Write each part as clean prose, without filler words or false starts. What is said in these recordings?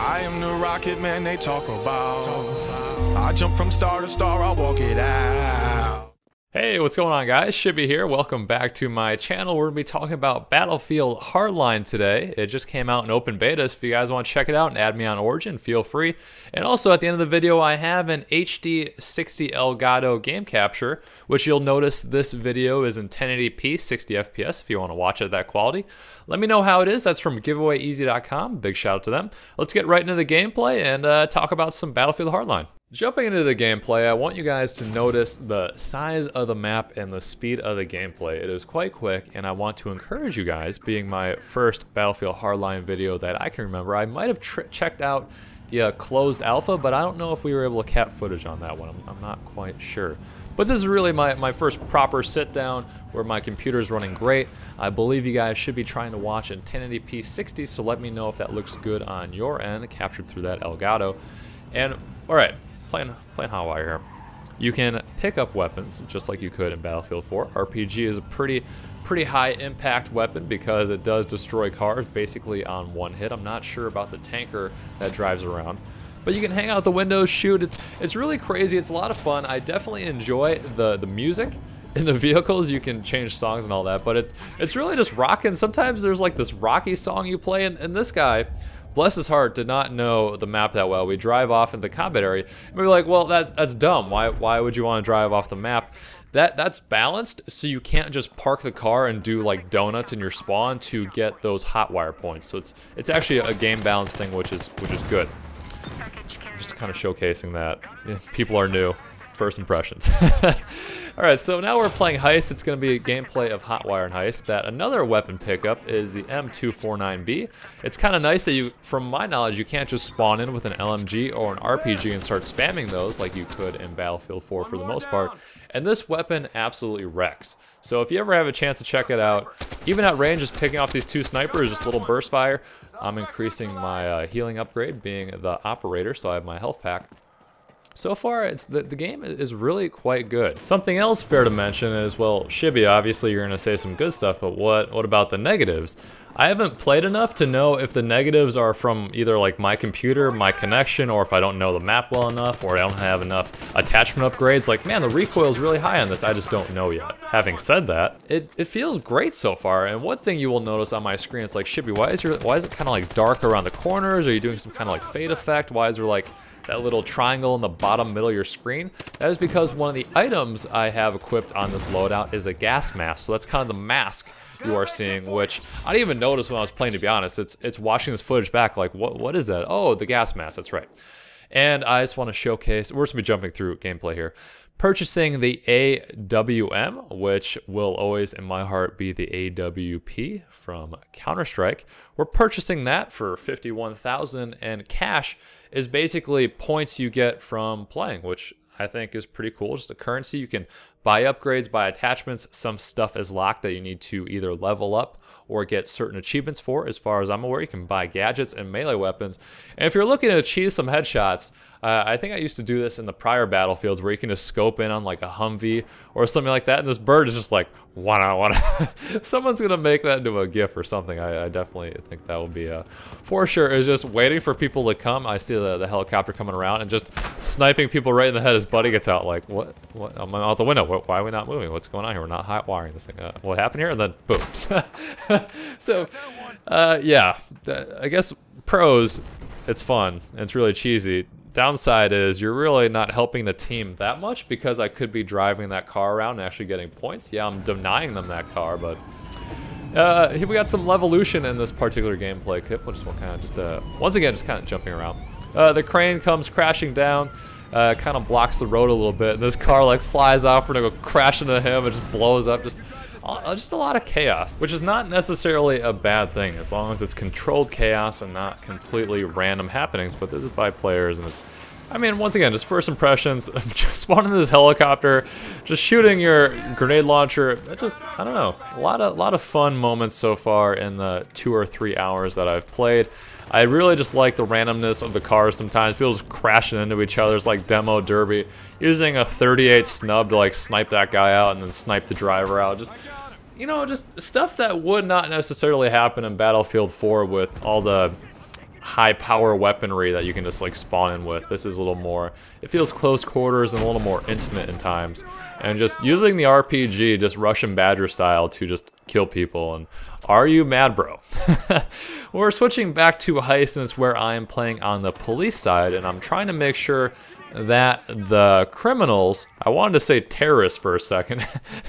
I am the rocket man they talk about. I jump from star to star, I walk it out. Hey, what's going on, guys? Shibby here. Welcome back to my channel. We're going to be talking about Battlefield Hardline today. It just came out in open beta, so if you guys want to check it out and add me on Origin, feel free. And also, at the end of the video, I have an HD 60 Elgato game capture, which you'll notice this video is in 1080p, 60 FPS if you want to watch it at that quality. Let me know how it is. That's from giveawayeasy.com. Big shout out to them. Let's get right into the gameplay and talk about some Battlefield Hardline. Jumping into the gameplay, I want you guys to notice the size of the map and the speed of the gameplay. It is quite quick, and I want to encourage you guys, being my first Battlefield Hardline video that I can remember. I might have checked out the closed alpha, but I don't know if we were able to cap footage on that one. I'm not quite sure. But this is really my first proper sit down where my computer is running great. I believe you guys should be trying to watch in 1080p 60, so let me know if that looks good on your end, captured through that Elgato. And, alright. Playing Hotwire here. You can pick up weapons just like you could in Battlefield 4. RPG is a pretty high impact weapon because it does destroy cars basically on one hit. I'm not sure about the tanker that drives around, but you can hang out the windows, shoot. It's really crazy. It's a lot of fun. I definitely enjoy the music in the vehicles. You can change songs and all that, but it's really just rocking. Sometimes there's like this rocky song you play, and this guy, bless his heart, did not know the map that well. We drive off into the combat area, and we're like, well, that's dumb. Why would you want to drive off the map? That's balanced, so you can't just park the car and do like donuts in your spawn to get those hot wire points. So it's actually a game balance thing, which is good. Just kind of showcasing that people are new. First impressions. Alright, so now we're playing Heist. It's going to be a gameplay of Hotwire and Heist. That another weapon pickup is the M249B. It's kind of nice that from my knowledge, you can't just spawn in with an LMG or an RPG and start spamming those like you could in Battlefield 4 for the most part. And this weapon absolutely wrecks. So if you ever have a chance to check it out, even at range, just picking off these two snipers, just a little burst fire. I'm increasing my healing upgrade, being the operator, so I have my health pack. So far, the game is really quite good. Something else fair to mention is, well, Shibby, obviously you're going to say some good stuff, but what about the negatives? I haven't played enough to know if the negatives are from either like my computer, my connection, or if I don't know the map well enough, or I don't have enough attachment upgrades. Like, man, the recoil is really high on this. I just don't know yet. Having said that, it feels great so far. And one thing you will notice on my screen, it's like, Shibby, why is it kind of like dark around the corners? Are you doing some kind of like fade effect? Why is there like that little triangle in the bottom middle of your screen? That is because one of the items I have equipped on this loadout is a gas mask. So that's kind of the mask you are seeing, which I didn't even notice when I was playing, to be honest. It's watching this footage back like, what is that? Oh, the gas mask, that's right. And I just want to showcase, we're just going to be jumping through gameplay here. Purchasing the AWM, which will always in my heart be the AWP from Counter-Strike. We're purchasing that for $51,000, and cash is basically points you get from playing, which I think is pretty cool. Just a currency. You can buy upgrades, buy attachments. Some stuff is locked that you need to either level up or get certain achievements for. As far as I'm aware, you can buy gadgets and melee weapons. And if you're looking to achieve some headshots, I think I used to do this in the prior Battlefields where you can just scope in on like a Humvee or something like that, and this bird is just like, wanna. If someone's gonna make that into a GIF or something, I definitely think that would be for sure. Is just waiting for people to come. I see the helicopter coming around and just sniping people right in the head. His buddy gets out like, what? I'm out the window. Why are we not moving? What's going on here? We're not hot wiring this thing. What happened here? And then boom. So yeah, I guess pros, it's fun and it's really cheesy. Downside is you're really not helping the team that much because I could be driving that car around and actually getting points. Yeah, I'm denying them that car, but here we got some Levolution in this particular gameplay clip. We'll just kind of just once again just kind of jumping around. The crane comes crashing down, kind of blocks the road a little bit, and this car like flies off. We're gonna go crash into him. It just blows up. Just a lot of chaos, which is not necessarily a bad thing as long as it's controlled chaos and not completely random happenings. But this is by players, and it's, I mean, once again, just first impressions. Just spawning this helicopter, just shooting your grenade launcher. I don't know, a lot of fun moments so far in the 2 or 3 hours that I've played. I really just like the randomness of the cars sometimes. People just crashing into each other. It's like demo derby. Using a 38 snub to like snipe that guy out and then snipe the driver out. Just, you know, just stuff that would not necessarily happen in Battlefield 4 with all the high power weaponry that you can just like spawn in with. This is a little more, it feels close quarters and a little more intimate in times. And just using the RPG, just Russian Badger style, to just kill people. And are you mad, bro? We're switching back to Heist, and it's where I am playing on the police side, and I'm trying to make sure that the criminals, I wanted to say terrorists for a second,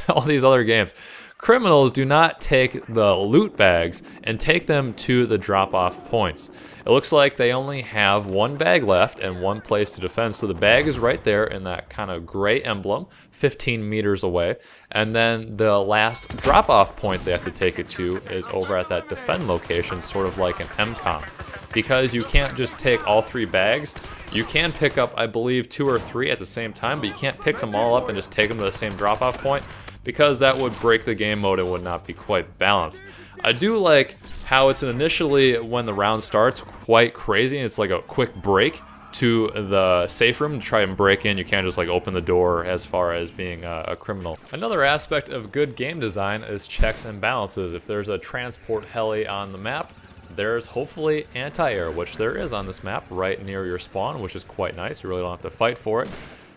all these other games, criminals do not take the loot bags and take them to the drop-off points. It looks like they only have one bag left and one place to defend. So the bag is right there in that kind of gray emblem, 15 meters away. And then the last drop-off point they have to take it to is over at that defend location, sort of like an MCOM. Because you can't just take all 3 bags. You can pick up, I believe, 2 or 3 at the same time, but you can't pick them all up and just take them to the same drop-off point, because that would break the game mode and would not be quite balanced. I do like how it's initially, when the round starts, quite crazy. It's like a quick break to the safe room to try and break in. You can't just like open the door as far as being a criminal. Another aspect of good game design is checks and balances. If there's a transport heli on the map, there's hopefully anti-air, which there is on this map right near your spawn, which is quite nice. You really don't have to fight for it.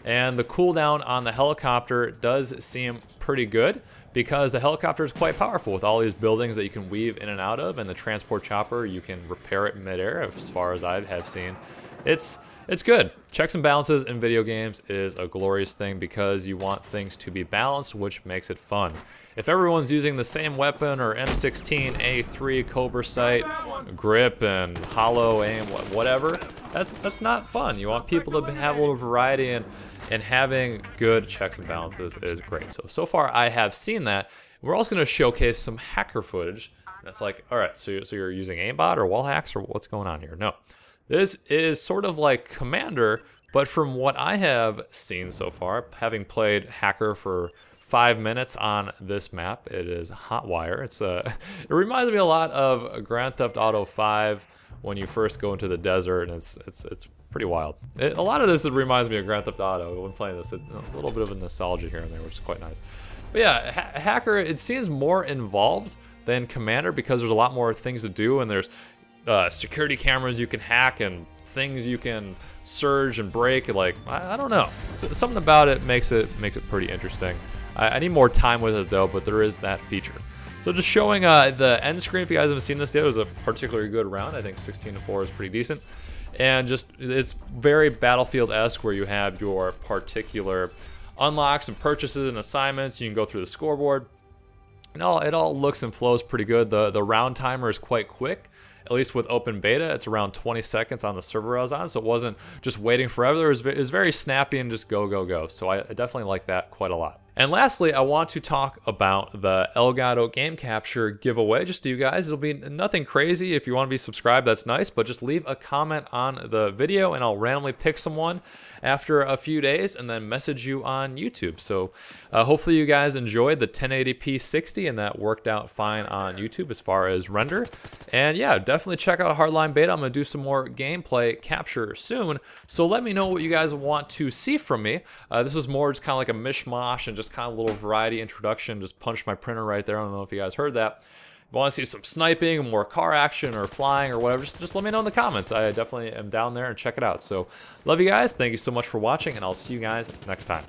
And the cooldown on the helicopter does seem pretty good, because the helicopter is quite powerful with all these buildings that you can weave in and out of, and the transport chopper, you can repair it midair, as far as I have seen. It's good. Checks and balances in video games is a glorious thing, because you want things to be balanced, which makes it fun. If everyone's using the same weapon, or M16, A3, Cobra sight, grip, and hollow aim, whatever, that's not fun. You want people to have a little variety, and having good checks and balances is great. So far I have seen that. We're also going to showcase some hacker footage. And it's like, all right, so you're using aimbot or wall hacks, or what's going on here? No. This is sort of like Commander, but from what I have seen so far, having played Hacker for 5 minutes on this map, it is Hotwire. It reminds me a lot of Grand Theft Auto 5 when you first go into the desert, and it's pretty wild. A lot of this reminds me of Grand Theft Auto when playing this. A little bit of a nostalgia here and there, which is quite nice. But yeah, Hacker, it seems more involved than Commander, because there's a lot more things to do, and there's security cameras you can hack and things you can surge and break. Like, I don't know, something about it makes it pretty interesting. I need more time with it though, but there is that feature. So just showing the end screen, if you guys haven't seen this yet, it was a particularly good round. I think 16-4 is pretty decent. And just, it's very Battlefield-esque, where you have your particular unlocks and purchases and assignments. You can go through the scoreboard. And it all looks and flows pretty good. The round timer is quite quick. At least with open beta, it's around 20 seconds on the server I was on, so it wasn't just waiting forever. It was very snappy and just go, go, go. So I definitely like that quite a lot. And lastly, I want to talk about the Elgato Game Capture giveaway just to you guys. It'll be nothing crazy. If you want to be subscribed, that's nice, but just leave a comment on the video and I'll randomly pick someone after a few days and then message you on YouTube. So hopefully you guys enjoyed the 1080p 60, and that worked out fine on YouTube as far as render. And yeah, definitely check out Hardline Beta. I'm going to do some more gameplay capture soon. So let me know what you guys want to see from me. This was more just kind of like a mishmash and just kind of a little variety introduction. Just punched my printer right there. I don't know if you guys heard that. If you want to see some sniping, more car action, or flying, or whatever, just let me know in the comments. I definitely am down there, and check it out. So love you guys. Thank you so much for watching, and I'll see you guys next time.